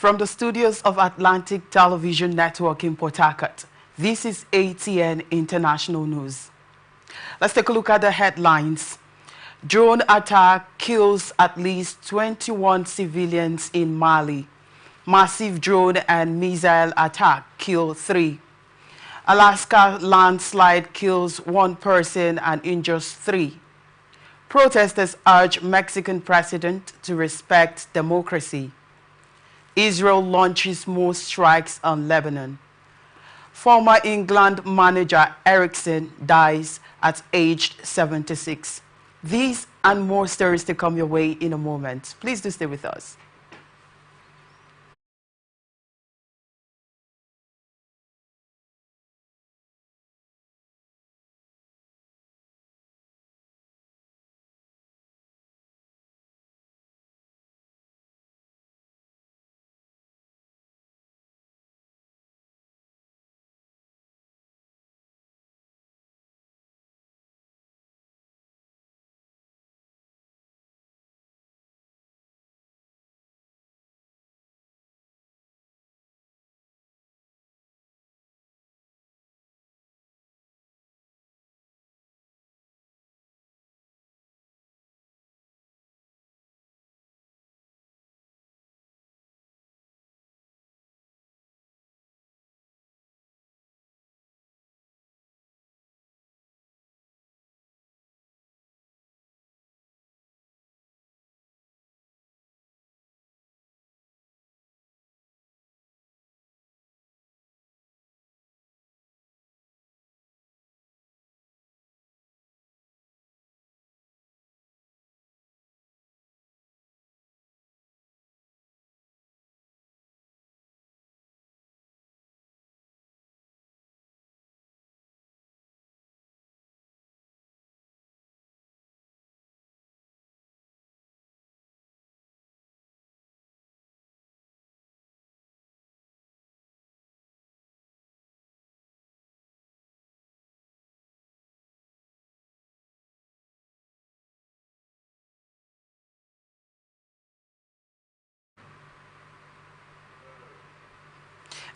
From the studios of Atlantic Television Network in Port Harcourt, this is ATN International News. Let's take a look at the headlines. Drone attack kills at least 21 civilians in Mali. Massive drone and missile attack kill 3. Alaska landslide kills 1 person and injures 3. Protesters urge Mexican president to respect democracy. Israel launches more strikes on Lebanon. Former England manager Ericsson dies at aged 76. These and more stories to come your way in a moment. Please do stay with us.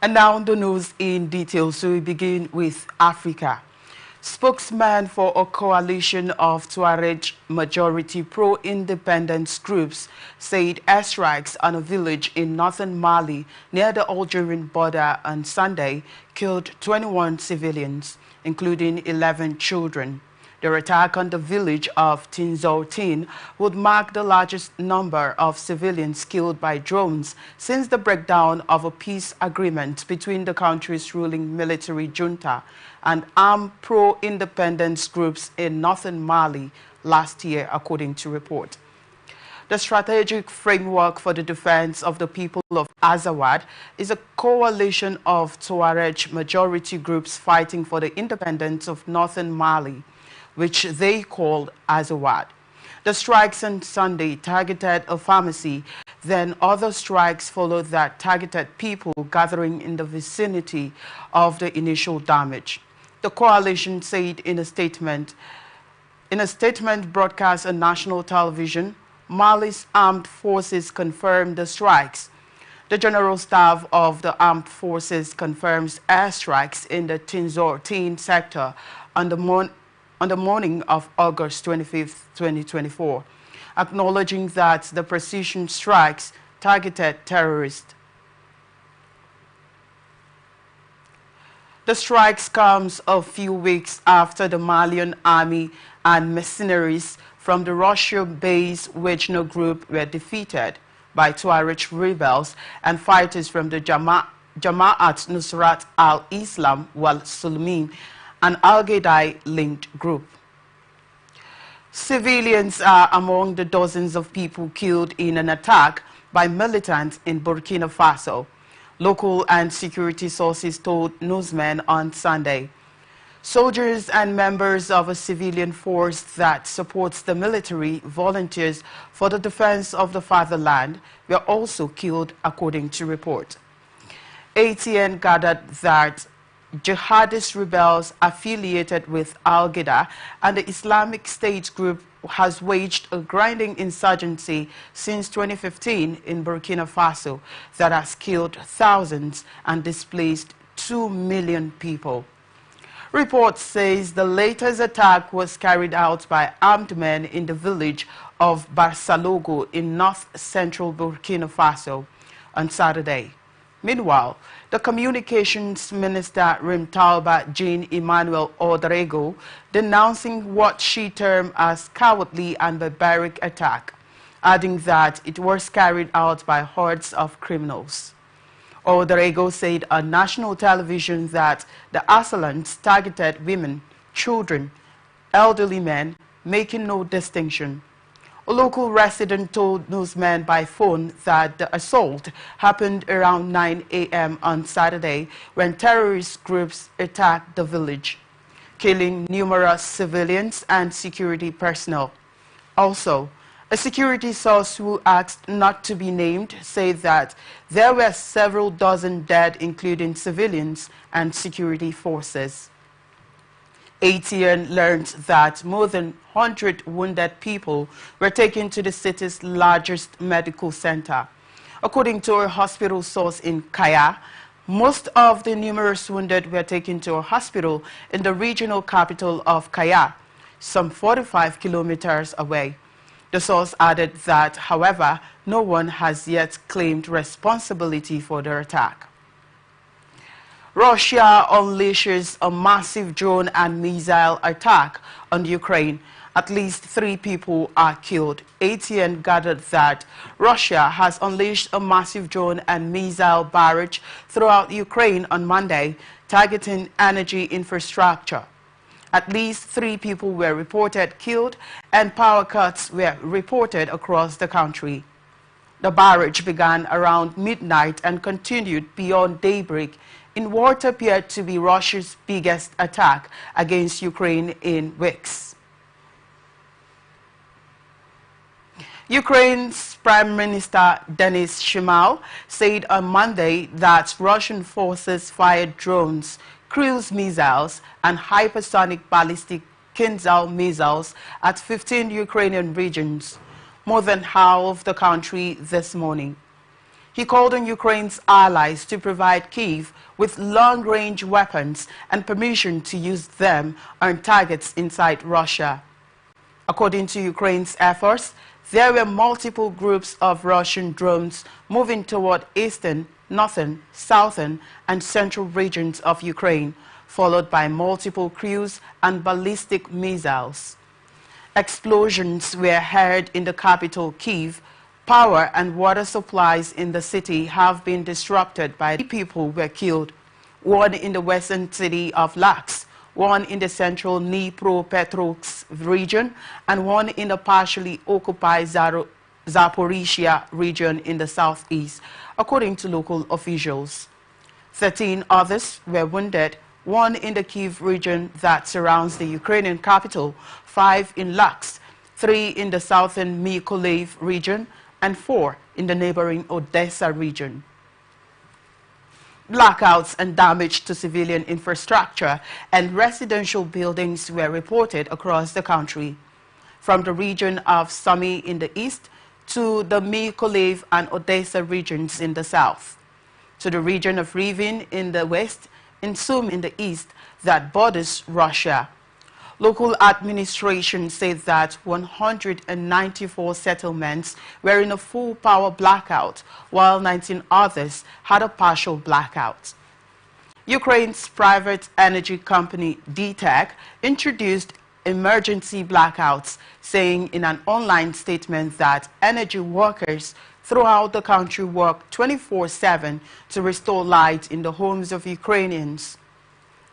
And now the news in detail. So we begin with Africa. Spokesman for a coalition of Tuareg majority pro-independence groups said airstrikes on a village in northern Mali near the Algerian border on Sunday killed 21 civilians, including 11 children. Their attack on the village of Tinzoutin would mark the largest number of civilians killed by drones since the breakdown of a peace agreement between the country's ruling military junta and armed pro-independence groups in northern Mali last year, according to report. The Strategic Framework for the Defense of the People of Azawad is a coalition of Tuareg majority groups fighting for the independence of northern Mali, which they called Azawad. The strikes on Sunday targeted a pharmacy, then other strikes followed that targeted people gathering in the vicinity of the initial damage. The coalition said in a statement broadcast on national television, Mali's armed forces confirmed the strikes. The General Staff of the Armed Forces confirms airstrikes in the Tinzoutin sector on the morning of August 25, 2024, acknowledging that the precision strikes targeted terrorists. The strikes comes a few weeks after the Malian army and mercenaries from the Russia-based Wagner group were defeated by Tuareg rebels and fighters from the Jamaat Nusrat al-Islam wal Sulmin, an Al-Qaeda-linked group. Civilians are among the dozens of people killed in an attack by militants in Burkina Faso, local and security sources told newsmen on Sunday. Soldiers and members of a civilian force that supports the military volunteers for the defense of the fatherland were also killed, according to report. ATN gathered that jihadist rebels affiliated with Al-Qaeda and the Islamic State group has waged a grinding insurgency since 2015 in Burkina Faso that has killed thousands and displaced 2 million people. Report says the latest attack was carried out by armed men in the village of Barsalogo in north-central Burkina Faso on Saturday. Meanwhile, the Communications Minister Rimtalba Jean Emmanuel Odrego denouncing what she termed as cowardly and barbaric attack, adding that it was carried out by hordes of criminals. Odrego said on national television that the assailants targeted women, children, elderly men, making no distinction. A local resident told newsmen by phone that the assault happened around 9 a.m. on Saturday when terrorist groups attacked the village, killing numerous civilians and security personnel. Also, a security source who asked not to be named said that there were several dozen dead, including civilians and security forces. ATN learned that more than 100 wounded people were taken to the city's largest medical center. According to a hospital source in Kaya, most of the numerous wounded were taken to a hospital in the regional capital of Kaya, some 45 kilometers away. The source added that, however, no one has yet claimed responsibility for the attack. Russia unleashes a massive drone and missile attack on Ukraine. At least 3 people are killed. ATN gathered that Russia has unleashed a massive drone and missile barrage throughout Ukraine on Monday, targeting energy infrastructure. At least 3 people were reported killed and power cuts were reported across the country. The barrage began around midnight and continued beyond daybreak in what appeared to be Russia's biggest attack against Ukraine in weeks. Ukraine's Prime Minister Denis Shmyhal said on Monday that Russian forces fired drones, cruise missiles and hypersonic ballistic Kinzhal missiles at 15 Ukrainian regions, more than half of the country this morning. He called on Ukraine's allies to provide Kyiv with long-range weapons and permission to use them on targets inside Russia. According to Ukraine's efforts, there were multiple groups of Russian drones moving toward eastern, northern, southern, and central regions of Ukraine, followed by multiple cruise and ballistic missiles. Explosions were heard in the capital, Kyiv. Power and water supplies in the city have been disrupted by people were killed, 1 in the western city of Laks, 1 in the central Dnipropetrovsk region, and 1 in the partially occupied Zaporizhia region in the southeast, according to local officials. 13 others were wounded, 1 in the Kyiv region that surrounds the Ukrainian capital, 5 in Laks, 3 in the southern Mykolaiv region, and 4 in the neighboring Odessa region. Blackouts and damage to civilian infrastructure and residential buildings were reported across the country, from the region of Sumy in the east to the Mykolaiv and Odessa regions in the south, to the region of Rivne in the west and Sum in the east that borders Russia. Local administration said that 194 settlements were in a full power blackout, while 19 others had a partial blackout. Ukraine's private energy company, DTEK, introduced emergency blackouts, saying in an online statement that energy workers throughout the country work 24/7 to restore light in the homes of Ukrainians.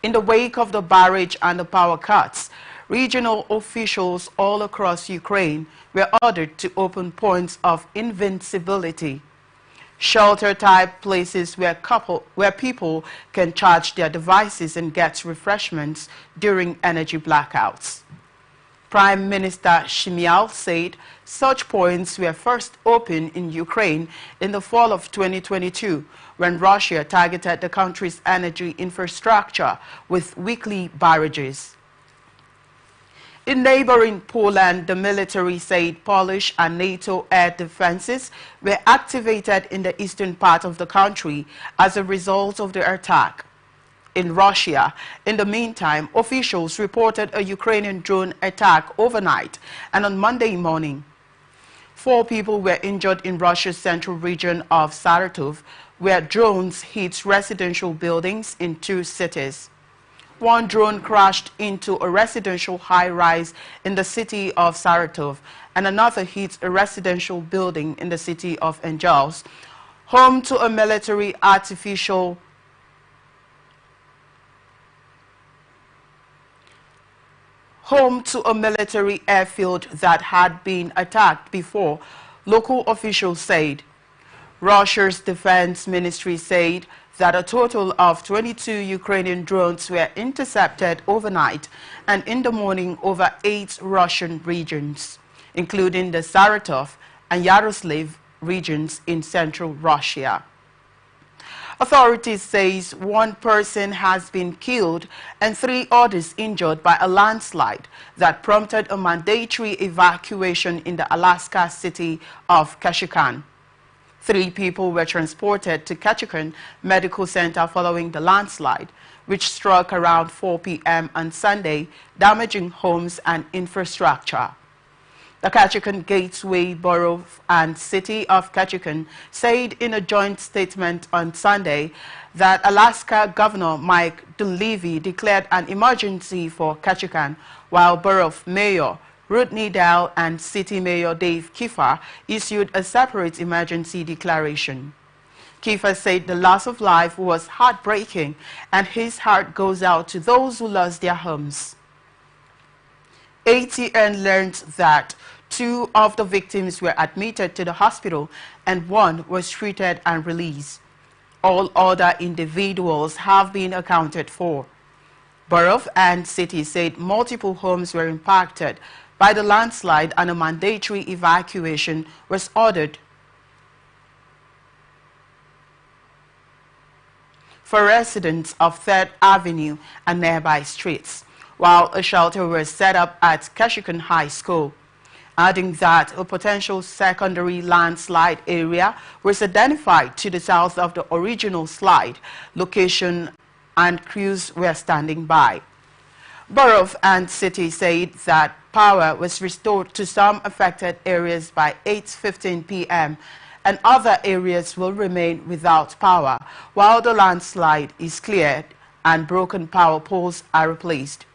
In the wake of the barrage and the power cuts, regional officials all across Ukraine were ordered to open points of invincibility, shelter-type places where people can charge their devices and get refreshments during energy blackouts. Prime Minister Shimyal said such points were first opened in Ukraine in the fall of 2022 when Russia targeted the country's energy infrastructure with weekly barrages. In neighboring Poland, the military said Polish and NATO air defenses were activated in the eastern part of the country as a result of the attack. In Russia, in the meantime, officials reported a Ukrainian drone attack overnight and on Monday morning. 4 people were injured in Russia's central region of Saratov, where drones hit residential buildings in 2 cities. One drone crashed into a residential high-rise in the city of Saratov, and another hit a residential building in the city of Angels, home to a military airfield that had been attacked before, local officials said. Russia's defense ministry said that a total of 22 Ukrainian drones were intercepted overnight and in the morning over 8 Russian regions, including the Saratov and Yaroslav regions in central Russia. Authorities say 1 person has been killed and 3 others injured by a landslide that prompted a mandatory evacuation in the Alaska city of Ketchikan. 3 people were transported to Ketchikan Medical Center following the landslide, which struck around 4 p.m. on Sunday, damaging homes and infrastructure. The Ketchikan Gateway Borough and City of Ketchikan said in a joint statement on Sunday that Alaska Governor Mike Dunleavy declared an emergency for Ketchikan, while Borough Mayor Ruth Nidal and City Mayor Dave Kiefer issued a separate emergency declaration. Kiefer said the loss of life was heartbreaking and his heart goes out to those who lost their homes. ATN learned that 2 of the victims were admitted to the hospital and 1 was treated and released. All other individuals have been accounted for. Borough and City said multiple homes were impacted by the landslide and a mandatory evacuation was ordered for residents of 3rd Avenue and nearby streets, while a shelter was set up at Ketchikan High School, adding that a potential secondary landslide area was identified to the south of the original slide location and crews were standing by. Borough and City said that power was restored to some affected areas by 8:15 p.m. and other areas will remain without power while the landslide is cleared and broken power poles are replaced.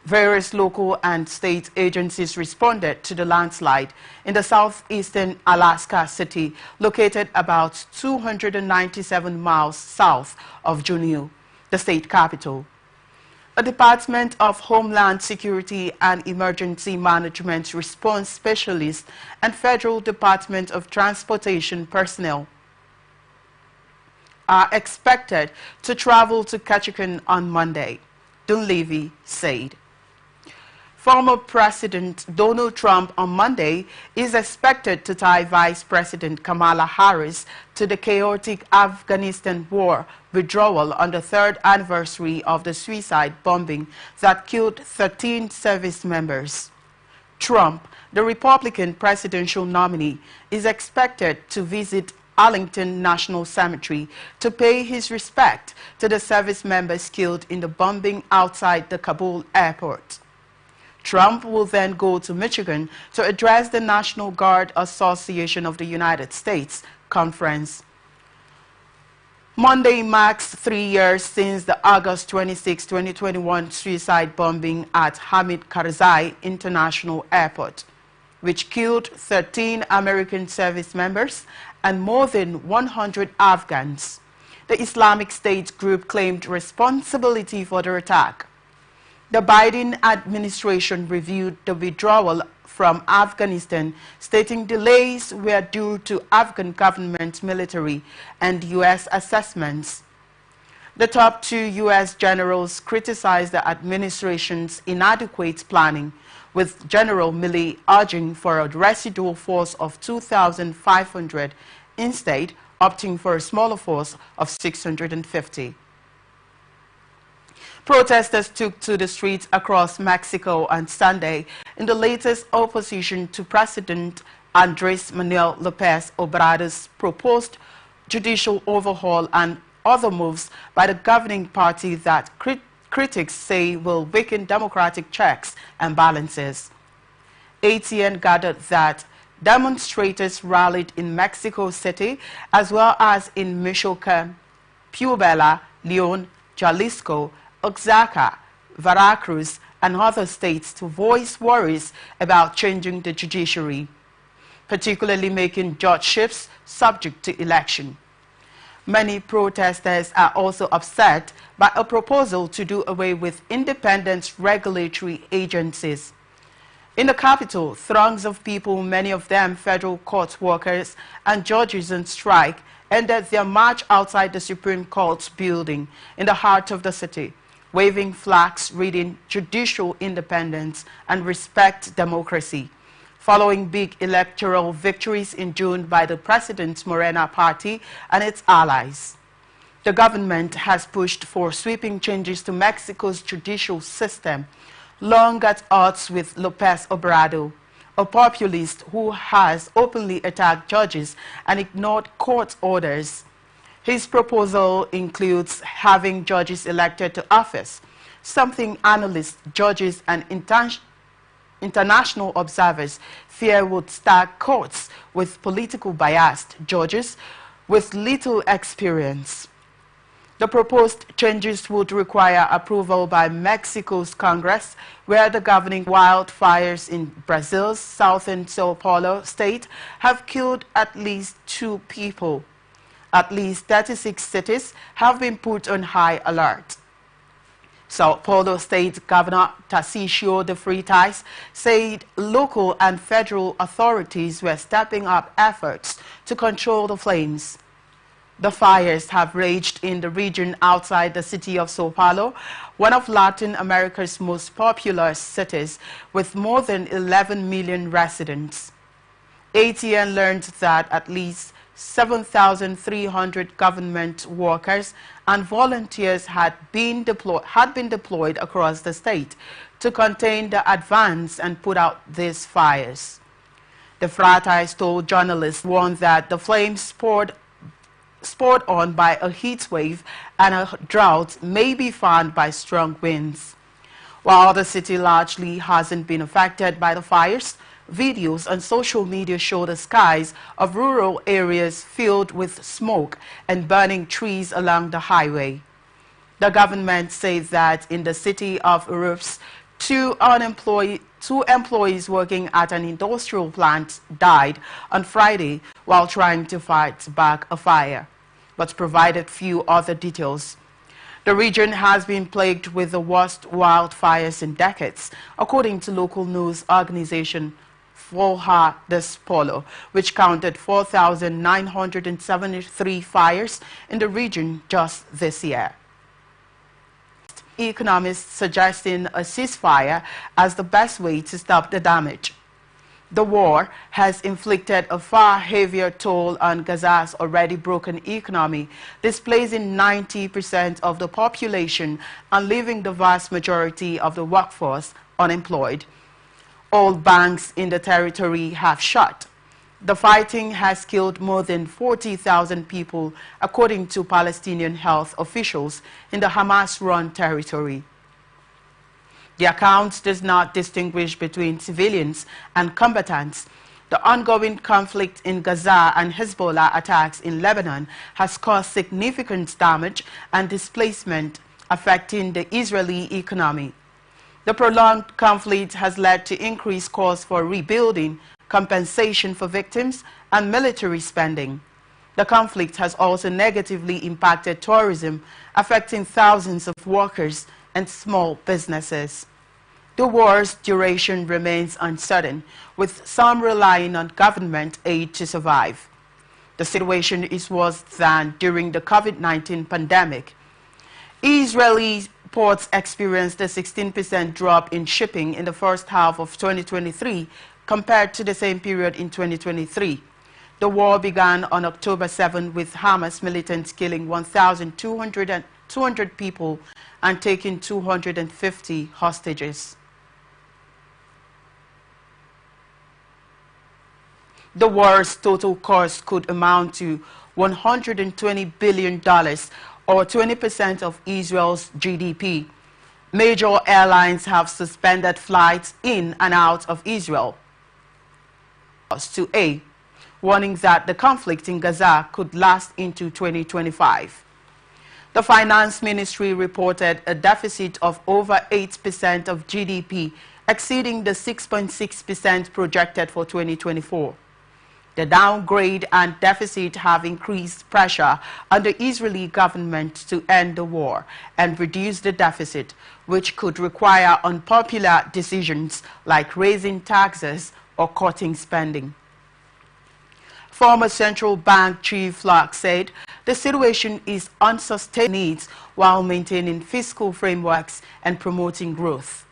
Various local and state agencies responded to the landslide in the southeastern Alaska city, located about 297 miles south of Juneau, the state capital. A Department of Homeland Security and Emergency Management response specialist and Federal Department of Transportation personnel are expected to travel to Ketchikan on Monday, Dunleavy said. Former President Donald Trump on Monday is expected to tie Vice President Kamala Harris to the chaotic Afghanistan war withdrawal on the 3rd anniversary of the suicide bombing that killed 13 service members. Trump, the Republican presidential nominee, is expected to visit Arlington National Cemetery to pay his respect to the service members killed in the bombing outside the Kabul airport. Trump will then go to Michigan to address the National Guard Association of the United States conference. Monday marks 3 years since the August 26, 2021 suicide bombing at Hamid Karzai International Airport, which killed 13 American service members and more than 100 Afghans. The Islamic State group claimed responsibility for the attack. The Biden administration reviewed the withdrawal from Afghanistan, stating delays were due to Afghan government military and U.S. assessments. The top 2 U.S. generals criticized the administration's inadequate planning, with General Milley urging for a residual force of 2,500, instead opting for a smaller force of 650. Protesters took to the streets across Mexico on Sunday in the latest opposition to President Andrés Manuel López Obrador's proposed judicial overhaul and other moves by the governing party that critics say will weaken democratic checks and balances. ATN gathered that demonstrators rallied in Mexico City as well as in Michoacán, Puebla, León, Jalisco, Oaxaca, Veracruz, and other states to voice worries about changing the judiciary, particularly making judgeships subject to election. Many protesters are also upset by a proposal to do away with independent regulatory agencies. In the capital, throngs of people, many of them federal court workers and judges on strike, ended their march outside the Supreme Court building in the heart of the city, waving flags reading "Judicial Independence" and "Respect Democracy," following big electoral victories in June by the President's Morena party and its allies. The government has pushed for sweeping changes to Mexico's judicial system, long at odds with López Obrador, a populist who has openly attacked judges and ignored court orders. His proposal includes having judges elected to office, something analysts, judges, and international observers fear would stack courts with political biased judges with little experience. The proposed changes would require approval by Mexico's Congress, where the governing wildfires in Brazil's southern São Paulo state have killed at least 2 people. At least 36 cities have been put on high alert. São Paulo State Governor Tarcísio de Freitas said local and federal authorities were stepping up efforts to control the flames. The fires have raged in the region outside the city of São Paulo, one of Latin America's most populous cities with more than 11 million residents. ATN learned that at least 7,300 government workers and volunteers had been deployed across the state to contain the advance and put out these fires. The Freitas told journalists warned that the flames spurred on by a heat wave and a drought may be fanned by strong winds. While the city largely hasn't been affected by the fires, videos on social media show the skies of rural areas filled with smoke and burning trees along the highway. The government says that in the city of Urups, two employees working at an industrial plant died on Friday while trying to fight back a fire, but provided few other details. The region has been plagued with the worst wildfires in decades, according to local news organization Folha de Polo, which counted 4,973 fires in the region just this year. Economists suggesting a ceasefire as the best way to stop the damage. The war has inflicted a far heavier toll on Gaza's already broken economy, displacing 90% of the population and leaving the vast majority of the workforce unemployed. All banks in the territory have shut. The fighting has killed more than 40,000 people, according to Palestinian health officials in the Hamas-run territory. The account does not distinguish between civilians and combatants. The ongoing conflict in Gaza and Hezbollah attacks in Lebanon has caused significant damage and displacement, affecting the Israeli economy. The prolonged conflict has led to increased costs for rebuilding, compensation for victims, and military spending. The conflict has also negatively impacted tourism, affecting thousands of workers and small businesses. The war's duration remains uncertain, with some relying on government aid to survive. The situation is worse than during the COVID-19 pandemic. Israeli ports experienced a 16% drop in shipping in the first half of 2023 compared to the same period in 2023. The war began on October 7 with Hamas militants killing 1,200 people and taking 250 hostages. The war's total cost could amount to $120 billion, or 20% of Israel's GDP. Major airlines have suspended flights in and out of Israel to A, warning that the conflict in Gaza could last into 2025. The Finance Ministry reported a deficit of over 8% of GDP, exceeding the 6.6% projected for 2024. The downgrade and deficit have increased pressure on the Israeli government to end the war and reduce the deficit, which could require unpopular decisions like raising taxes or cutting spending. Former central bank chief Clark said the situation is unsustainable while maintaining fiscal frameworks and promoting growth.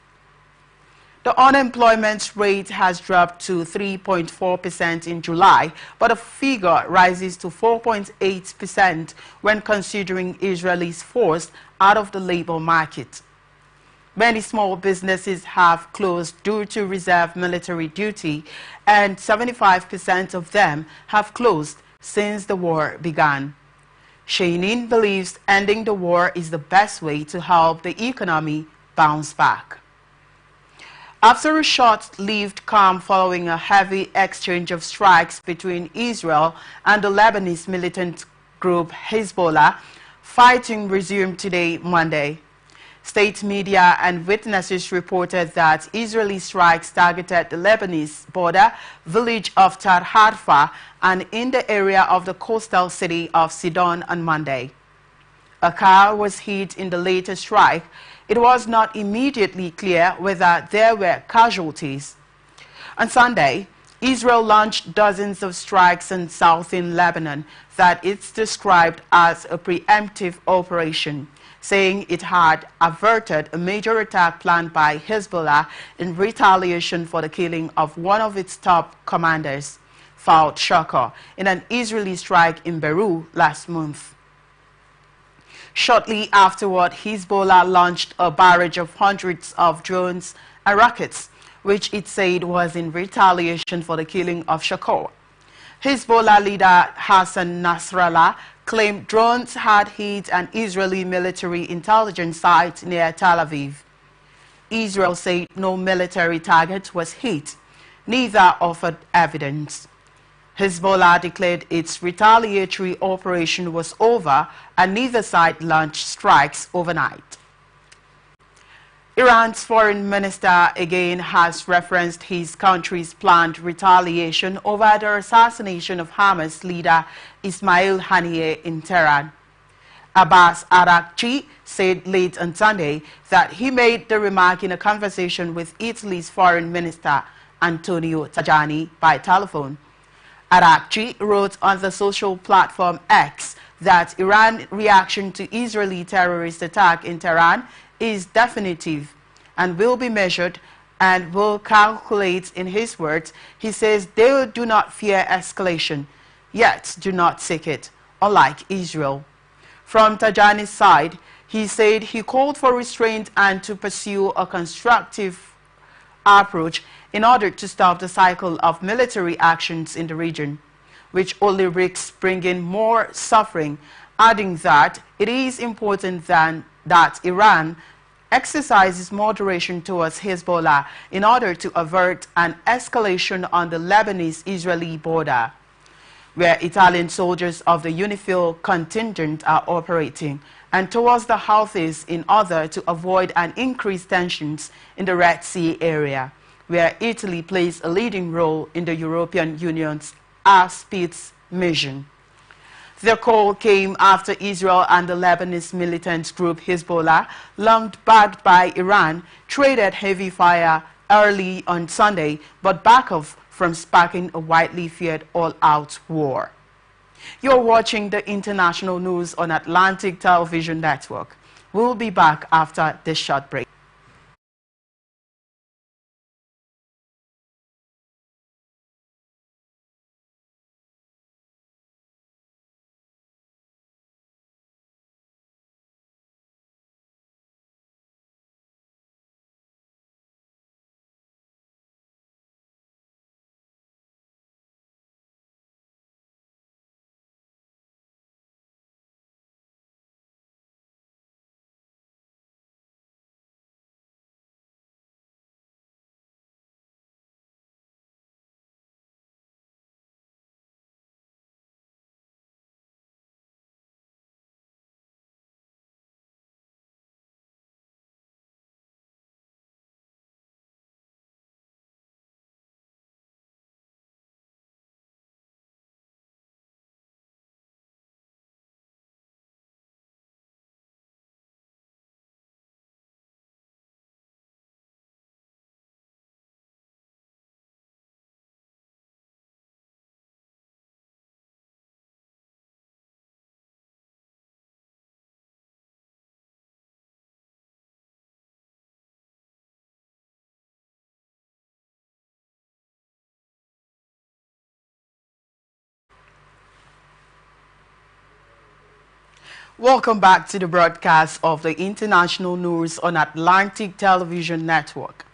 The unemployment rate has dropped to 3.4% in July, but the figure rises to 4.8% when considering Israelis forced out of the labor market. Many small businesses have closed due to reserve military duty, and 75% of them have closed since the war began. Shainin believes ending the war is the best way to help the economy bounce back. After a short-lived calm following a heavy exchange of strikes between Israel and the Lebanese militant group Hezbollah, fighting resumed today, Monday. State media and witnesses reported that Israeli strikes targeted the Lebanese border village of Tar Harfa and in the area of the coastal city of Sidon on Monday. A car was hit in the latest strike. It was not immediately clear whether there were casualties. On Sunday, Israel launched dozens of strikes in southern Lebanon that it's described as a preemptive operation, saying it had averted a major attack planned by Hezbollah in retaliation for the killing of one of its top commanders, Fouad Shakar, in an Israeli strike in Beirut last month. Shortly afterward, Hezbollah launched a barrage of hundreds of drones and rockets, which it said was in retaliation for the killing of Shakar. Hezbollah leader Hassan Nasrallah claimed drones had hit an Israeli military intelligence site near Tel Aviv. Israel said no military target was hit, neither offered evidence. Hezbollah declared its retaliatory operation was over and neither side launched strikes overnight. Iran's foreign minister again has referenced his country's planned retaliation over the assassination of Hamas leader Ismail Haniyeh in Tehran. Abbas Araghchi said late on Sunday that he made the remark in a conversation with Italy's foreign minister Antonio Tajani by telephone. Araghchi wrote on the social platform X that Iran's reaction to Israeli terrorist attack in Tehran is definitive and will be measured and will calculate. In his words, he says they do not fear escalation, yet do not seek it, unlike Israel. From Tajani's side, he said he called for restraint and to pursue a constructive approach in order to stop the cycle of military actions in the region, which only risks bringing more suffering, adding that it is important that Iran exercises moderation towards Hezbollah in order to avert an escalation on the Lebanese-Israeli border, where Italian soldiers of the UNIFIL contingent are operating, and towards the Houthis in order to avoid an increased tensions in the Red Sea area, where Italy plays a leading role in the European Union's peace mission. The call came after Israel and the Lebanese militant group Hezbollah, long backed by Iran, traded heavy fire early on Sunday, but backed off from sparking a widely feared all-out war. You're watching the international news on Atlantic Television Network. We'll be back after this short break. Welcome back to the broadcast of the international news on Atlantic Television Network.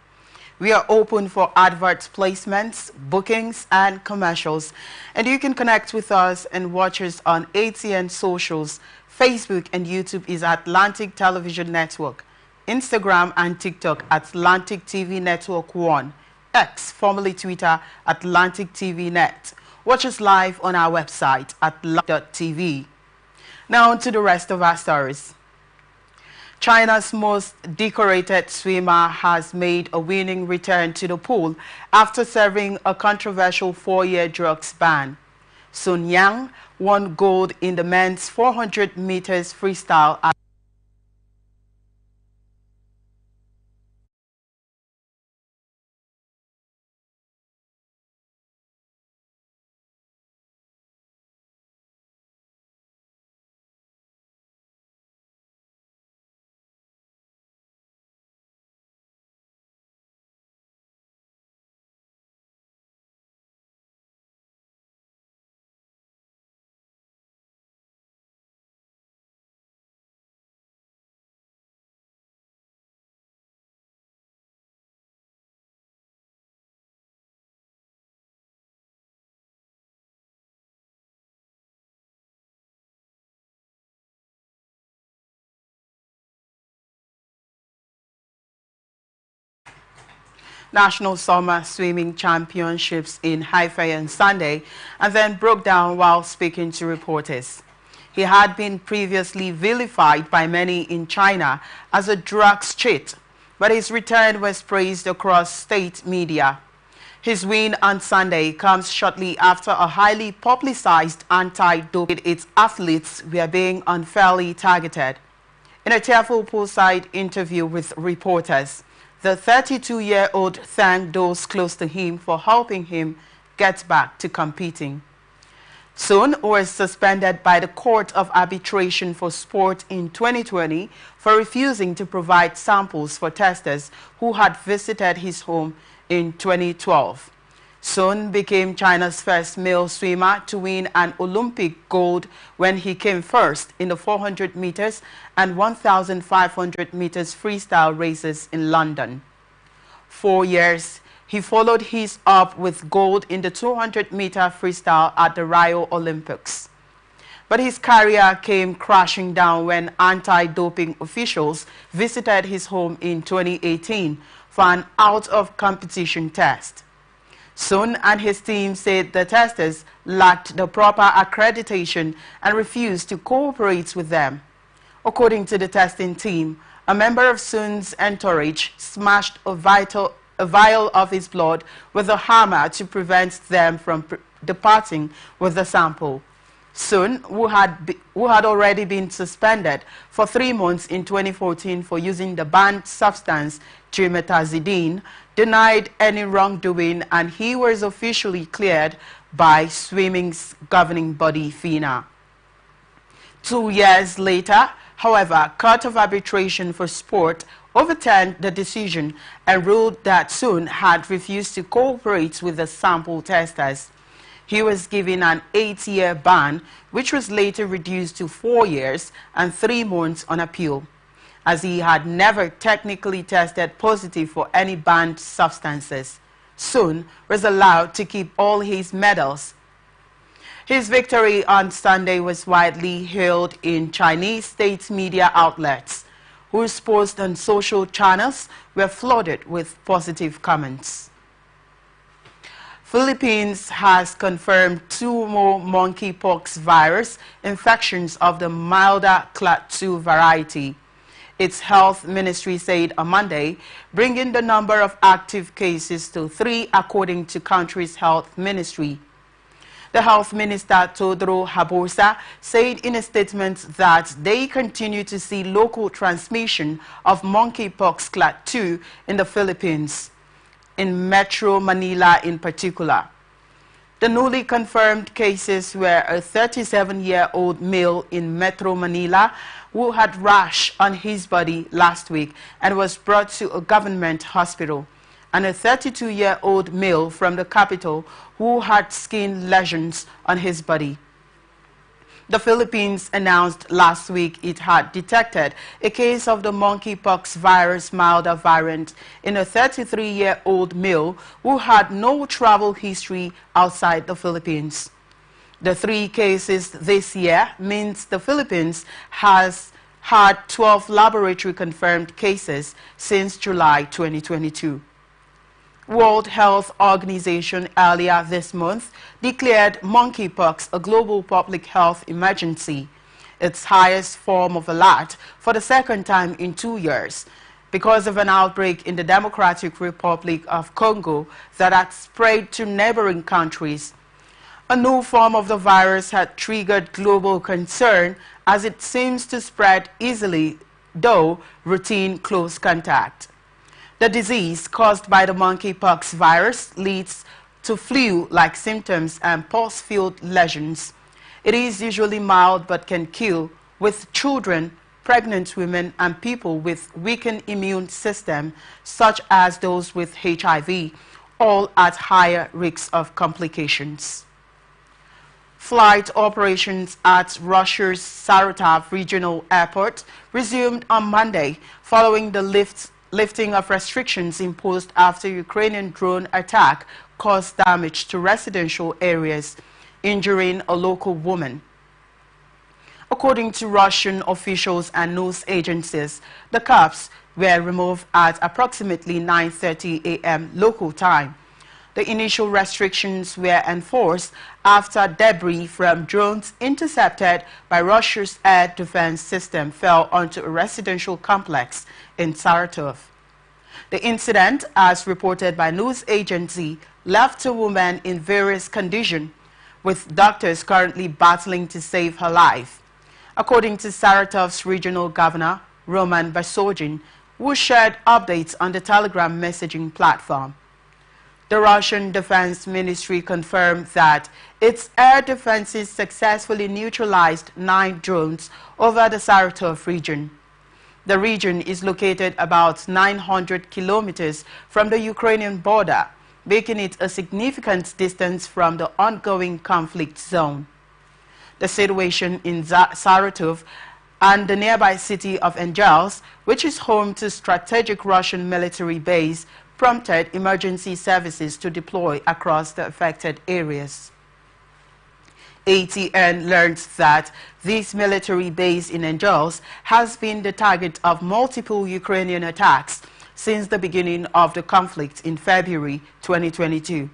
We are open for advert placements, bookings, and commercials. And you can connect with us and watch us on ATN socials. Facebook and YouTube is Atlantic Television Network. Instagram and TikTok, Atlantic TV Network 1. X, formerly Twitter, Atlantic TV Net. Watch us live on our website, atlantic.tv. Now on to the rest of our stories. China's most decorated swimmer has made a winning return to the pool after serving a controversial 4-year drugs ban. Sun Yang won gold in the men's 400 meters freestyle at National Summer Swimming Championships in Haifa on Sunday and then broke down while speaking to reporters. He had been previously vilified by many in China as a drugs cheat, but his return was praised across state media. His win on Sunday comes shortly after a highly publicized anti-doping. Its athletes were being unfairly targeted. In a tearful poolside interview with reporters, the 32-year-old thanked those close to him for helping him get back to competing. Sun was suspended by the Court of Arbitration for Sport in 2020 for refusing to provide samples for testers who had visited his home in 2012. Sun became China's first male swimmer to win an Olympic gold when he came first in the 400 meters and 1,500 meters freestyle races in London. 4 years, he followed his up with gold in the 200-meter freestyle at the Rio Olympics. But his career came crashing down when anti-doping officials visited his home in 2018 for an out-of-competition test. Sun and his team said the testers lacked the proper accreditation and refused to cooperate with them. According to the testing team, a member of Sun's entourage smashed a vial of his blood with a hammer to prevent them from departing with the sample. Sun, who had already been suspended for 3 months in 2014 for using the banned substance trimetazidine, denied any wrongdoing, and he was officially cleared by swimming's governing body, FINA. 2 years later, However, Court of Arbitration for Sport overturned the decision and ruled that Sun had refused to cooperate with the sample testers. He was given an 8-year ban, which was later reduced to 4 years and 3 months on appeal, as he had never technically tested positive for any banned substances. Sun was allowed to keep all his medals. His victory on Sunday was widely hailed in Chinese state media outlets, whose posts on social channels were flooded with positive comments. Philippines has confirmed 2 more monkeypox virus infections of the milder Clade 2 variety. Its health ministry said on Monday, bringing the number of active cases to 3 according to country's health ministry. The health minister, Todro Habosa, said in a statement that they continue to see local transmission of monkeypox Clade 2 in the Philippines, in Metro Manila in particular. The newly confirmed cases were a 37-year-old male in Metro Manila who had rash on his body last week and was brought to a government hospital, and a 32-year-old male from the capital who had skin lesions on his body. The Philippines announced last week it had detected a case of the monkeypox virus milder variant in a 33-year-old male who had no travel history outside the Philippines. The 3 cases this year means the Philippines has had 12 laboratory-confirmed cases since July 2022. World Health Organization earlier this month declared monkeypox a global public health emergency, its highest form of alert for the 2nd time in 2 years, because of an outbreak in the Democratic Republic of Congo that had spread to neighboring countries. A new form of the virus had triggered global concern as it seems to spread easily, though routine close contact. The disease caused by the monkeypox virus leads to flu-like symptoms and pus-filled lesions. It is usually mild but can kill, with children, pregnant women, and people with weakened immune system, such as those with HIV, all at higher risks of complications. Flight operations at Russia's Saratov Regional Airport resumed on Monday following the lifting of restrictions imposed after Ukrainian drone attack caused damage to residential areas, injuring a local woman. According to Russian officials and news agencies, the curbs were removed at approximately 9:30 a.m. local time. The initial restrictions were enforced after debris from drones intercepted by Russia's air defense system fell onto a residential complex in Saratov. The incident, as reported by news agency, left a woman in various conditions, with doctors currently battling to save her life. According to Saratov's regional governor, Roman Basogin, who shared updates on the Telegram messaging platform. The Russian Defense Ministry confirmed that its air defenses successfully neutralized 9 drones over the Saratov region. The region is located about 900 kilometers from the Ukrainian border, making it a significant distance from the ongoing conflict zone. The situation in Saratov and the nearby city of Angels, which is home to strategic Russian military base, prompted emergency services to deploy across the affected areas. ATN learned that this military base in Angels has been the target of multiple Ukrainian attacks since the beginning of the conflict in February 2022.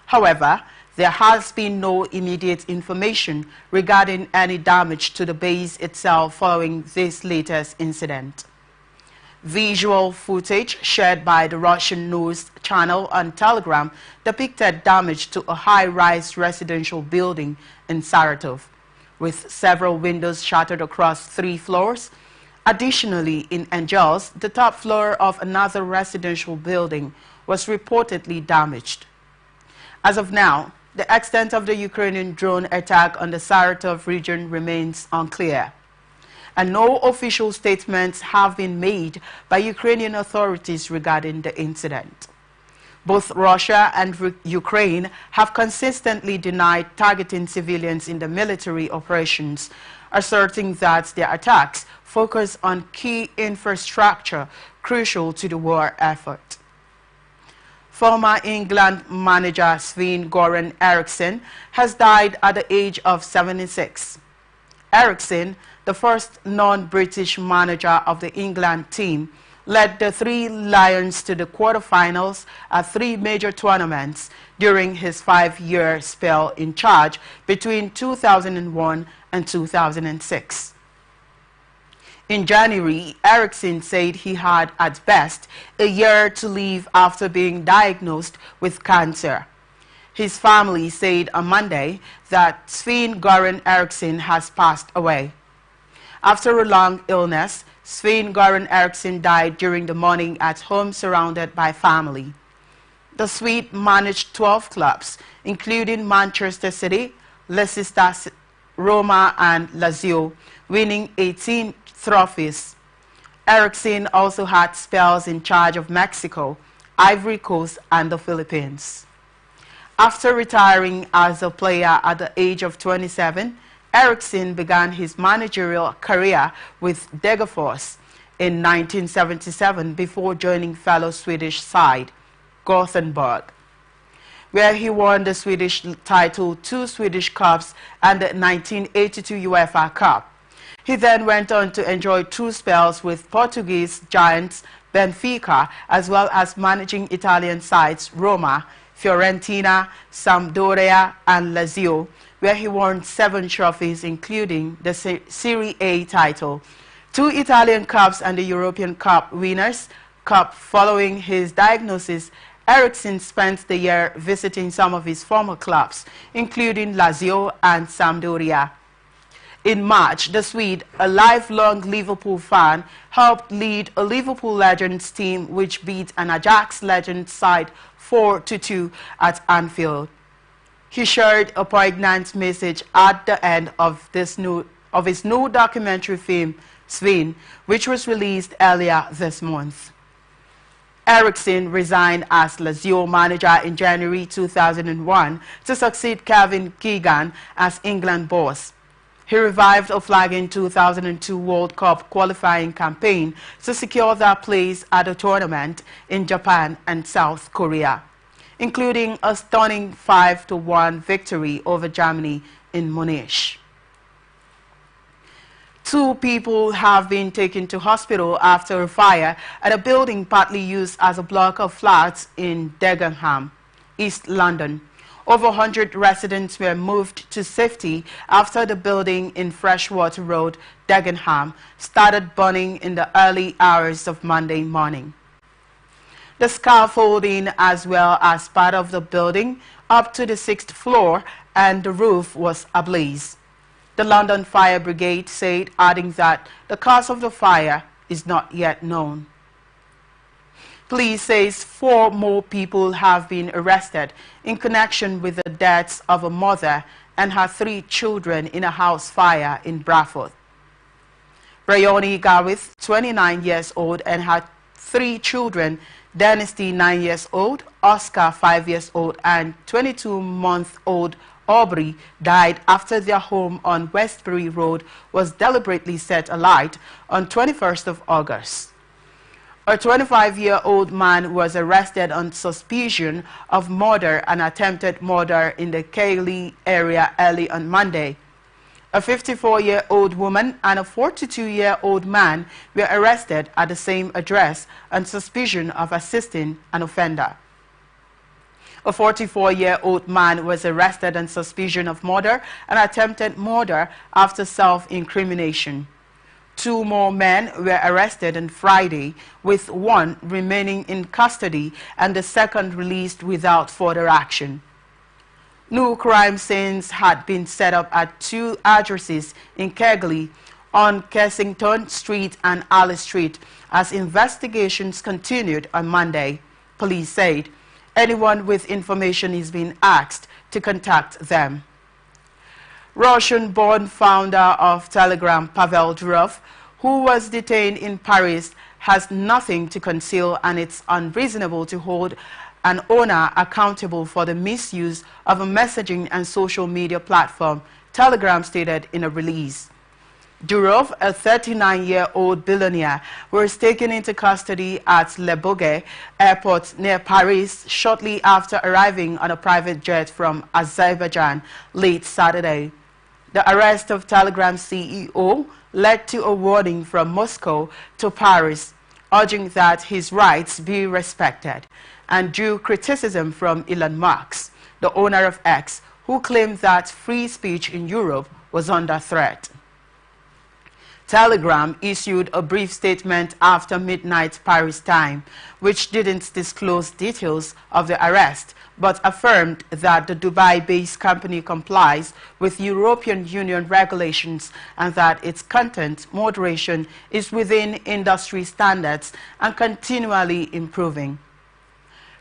However, there has been no immediate information regarding any damage to the base itself following this latest incident. Visual footage shared by the Russian news channel on Telegram depicted damage to a high-rise residential building in Saratov, with several windows shattered across 3 floors. Additionally, in Angels, the top floor of another residential building was reportedly damaged. As of now, the extent of the Ukrainian drone attack on the Saratov region remains unclear. and no official statements have been made by Ukrainian authorities regarding the incident. Both Russia and Ukraine have consistently denied targeting civilians in the military operations, asserting that their attacks focus on key infrastructure crucial to the war effort. Former England manager Sven-Göran Eriksson has died at the age of 76. Eriksson, the first non-British manager of the England team, led the Three Lions to the quarterfinals at 3 major tournaments during his 5-year spell in charge between 2001 and 2006. In January, Eriksson said he had at best a year to live after being diagnosed with cancer. His family said on Monday that Sven-Göran Eriksson has passed away. After a long illness, Sven-Göran Eriksson died during the morning at home surrounded by family. The Swede managed 12 clubs, including Manchester City, Leicester, Roma and Lazio, winning 18 trophies. Eriksson also had spells in charge of Mexico, Ivory Coast and the Philippines. After retiring as a player at the age of 27, Eriksson began his managerial career with Degerfors in 1977 before joining fellow Swedish side, Gothenburg, where he won the Swedish title, 2 Swedish Cups and the 1982 UEFA Cup. He then went on to enjoy 2 spells with Portuguese giants Benfica, as well as managing Italian sides Roma, Fiorentina, Sampdoria and Lazio, where he won 7 trophies, including the Serie A title, 2 Italian Cups and the European Cup Winners' Cup. Following his diagnosis, Eriksson spent the year visiting some of his former clubs, including Lazio and Sampdoria. In March, the Swede, a lifelong Liverpool fan, helped lead a Liverpool Legends team which beat an Ajax Legends side 4-2 at Anfield. He shared a poignant message at the end of his new documentary film, Sven, which was released earlier this month. Eriksson resigned as Lazio manager in January 2001 to succeed Kevin Keegan as England boss. He revived a flagging 2002 World Cup qualifying campaign to secure their place at a tournament in Japan and South Korea, including a stunning 5-1 victory over Germany in Munich. 2 people have been taken to hospital after a fire at a building partly used as a block of flats in Dagenham, East London. Over 100 residents were moved to safety after the building in Freshwater Road, Dagenham, started burning in the early hours of Monday morning. The scaffolding, as well as part of the building up to the 6th floor and the roof, was ablaze. The London Fire Brigade said, adding that the cause of the fire is not yet known. Police says 4 more people have been arrested in connection with the deaths of a mother and her 3 children in a house fire in Bradford. Bryony Garwith, 29 years old, and her 3 children, Dynasty, 9 years old, Oscar, 5 years old, and 22-month-old Aubrey, died after their home on Westbury Road was deliberately set alight on 21st of August. A 25-year-old man was arrested on suspicion of murder and attempted murder in the Cayley area early on Monday. A 54-year-old woman and a 42-year-old man were arrested at the same address on suspicion of assisting an offender. A 44-year-old man was arrested on suspicion of murder and attempted murder after self-incrimination. 2 more men were arrested on Friday, with 1 remaining in custody and the second released without further action. New crime scenes had been set up at 2 addresses in Kegley, on Kensington Street and Alice Street, as investigations continued on Monday. Police said anyone with information is being asked to contact them. Russian-born founder of Telegram, Pavel Durov, who was detained in Paris, has nothing to conceal, and it's unreasonable to hold an owner accountable for the misuse of a messaging and social media platform, Telegram stated in a release. Durov, a 39-year-old billionaire, was taken into custody at Le Bourget airport near Paris shortly after arriving on a private jet from Azerbaijan late Saturday. The arrest of Telegram CEO led to a warning from Moscow to Paris, urging that his rights be respected, and drew criticism from Elon Musk, the owner of X, who claimed that free speech in Europe was under threat. Telegram issued a brief statement after midnight Paris time, which didn't disclose details of the arrest, but affirmed that the Dubai-based company complies with European Union regulations and that its content moderation is within industry standards and continually improving.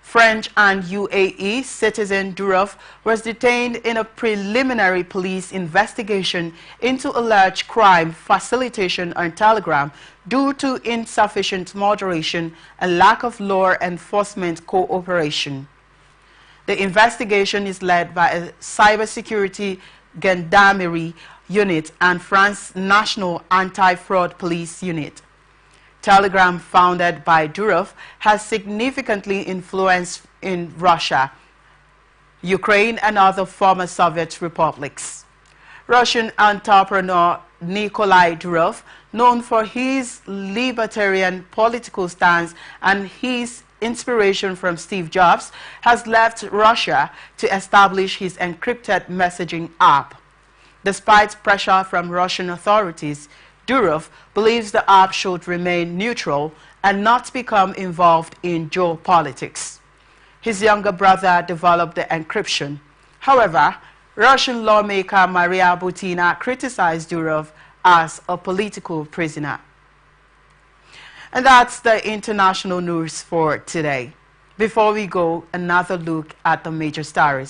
French and UAE citizen Durov was detained in a preliminary police investigation into alleged crime facilitation on Telegram due to insufficient moderation and lack of law enforcement cooperation. The investigation is led by a cybersecurity gendarmerie unit and France's National Anti-Fraud Police Unit. Telegram, founded by Durov, has significantly influenced in Russia, Ukraine, and other former Soviet republics. Russian entrepreneur Nikolai Durov, known for his libertarian political stance and his inspiration from Steve Jobs, has left Russia to establish his encrypted messaging app. Despite pressure from Russian authorities, Durov believes the app should remain neutral and not become involved in geopolitics. His younger brother developed the encryption. However, Russian lawmaker Maria Butina criticized Durov as a political prisoner. And that's the international news for today. Before we go, another look at the major stories.